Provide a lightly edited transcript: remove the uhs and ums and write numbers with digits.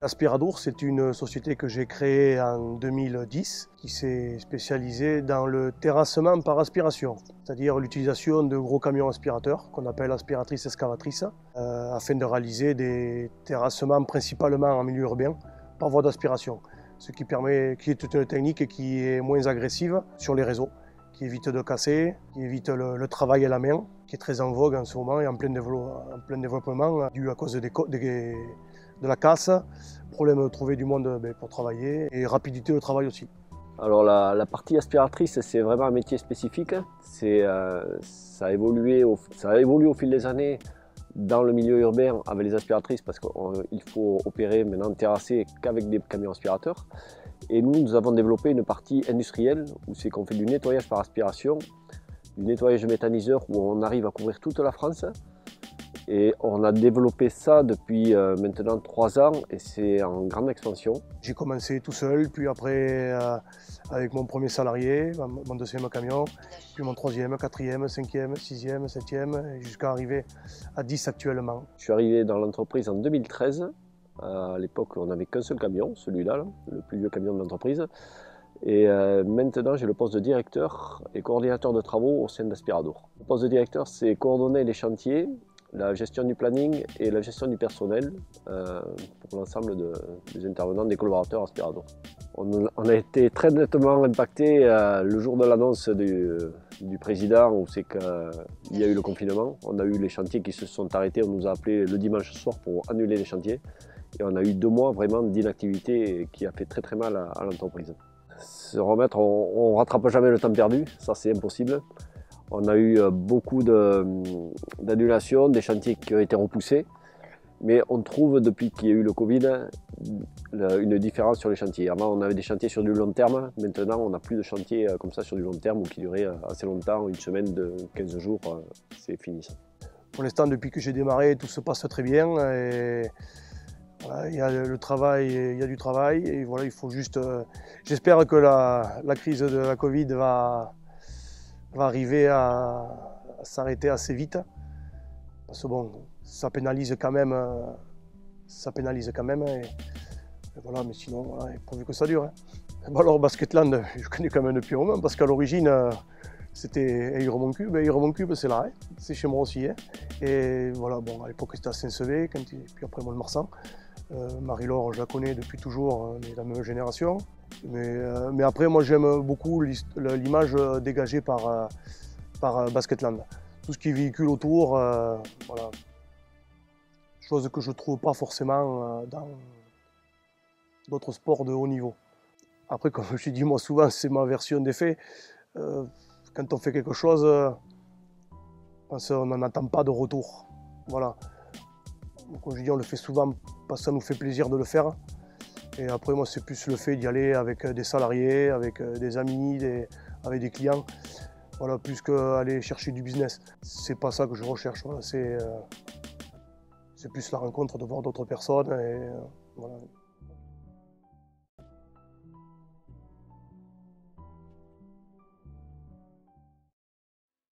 Aspiradour, c'est une société que j'ai créée en 2010 qui s'est spécialisée dans le terrassement par aspiration, c'est-à-dire l'utilisation de gros camions aspirateurs qu'on appelle aspiratrices excavatrices afin de réaliser des terrassements principalement en milieu urbain par voie d'aspiration, ce qui est une technique qui est moins agressive sur les réseaux, qui évite de casser, qui évite le travail à la main, qui est très en vogue en ce moment et en plein développement dû à cause de la casse, problème de trouver du monde pour travailler et rapidité de travail aussi. Alors la partie aspiratrice, c'est vraiment un métier spécifique. Ça a évolué au fil des années dans le milieu urbain avec les aspiratrices parce qu'il faut opérer maintenant terrasser qu'avec des camions aspirateurs. Et nous avons développé une partie industrielle où c'est qu'on fait du nettoyage par aspiration, du nettoyage de méthaniseurs où on arrive à couvrir toute la France. Et on a développé ça depuis maintenant 3 ans et c'est en grande expansion. J'ai commencé tout seul, puis après avec mon premier salarié, mon deuxième camion, puis mon troisième, quatrième, cinquième, sixième, septième, jusqu'à arriver à 10 actuellement. Je suis arrivé dans l'entreprise en 2013. À l'époque, on n'avait qu'un seul camion, celui-là, le plus vieux camion de l'entreprise. Et maintenant, j'ai le poste de directeur et coordinateur de travaux au sein d'Aspiradour. Le poste de directeur, c'est coordonner les chantiers, la gestion du planning et la gestion du personnel pour l'ensemble des intervenants, des collaborateurs Aspiradour. On a été très nettement impacté le jour de l'annonce du président où c'est qu'il y a eu le confinement. On a eu les chantiers qui se sont arrêtés, on nous a appelé le dimanche soir pour annuler les chantiers. Et on a eu 2 mois vraiment d'inactivité qui a fait très mal à l'entreprise. Se remettre, on ne rattrape jamais le temps perdu, ça c'est impossible. On a eu beaucoup d'annulations, des chantiers qui ont été repoussés. Mais on trouve depuis qu'il y a eu le Covid une différence sur les chantiers. Avant on avait des chantiers sur du long terme, maintenant on n'a plus de chantiers comme ça sur du long terme ou qui duraient assez longtemps, une semaine de 15 jours, c'est fini ça. Pour l'instant, depuis que j'ai démarré, tout se passe très bien. Et voilà, il y a du travail et voilà, il faut juste. J'espère que la crise de la Covid va arriver à s'arrêter assez vite. Parce que bon, ça pénalise quand même. Et voilà, mais sinon, voilà, pourvu que ça dure. Hein. Bon, alors, Basketland, je connais quand même depuis un moment parce qu'à l'origine, c'était Euromont-Cube. Euromont-Cube, c'est là, hein. C'est chez moi aussi. Hein. Et voilà, bon, à l'époque, c'était à Saint-Sevé, puis après Mont-de-Marsan. Marie-Laure, je la connais depuis toujours, on est la même génération. Mais après, moi, j'aime beaucoup l'image dégagée par Basketland. Tout ce qui véhicule autour, voilà. Chose que je ne trouve pas forcément dans d'autres sports de haut niveau. Après, comme je dis moi souvent, c'est ma version des faits. Quand on fait quelque chose, on n'en attend pas de retour. Voilà. Comme je dis, on le fait souvent parce que ça nous fait plaisir de le faire. Et après, moi, c'est plus le fait d'y aller avec des salariés, avec des amis, avec des clients. Voilà, plus qu'aller chercher du business. C'est pas ça que je recherche. Voilà, c'est plus la rencontre de voir d'autres personnes. Et, voilà.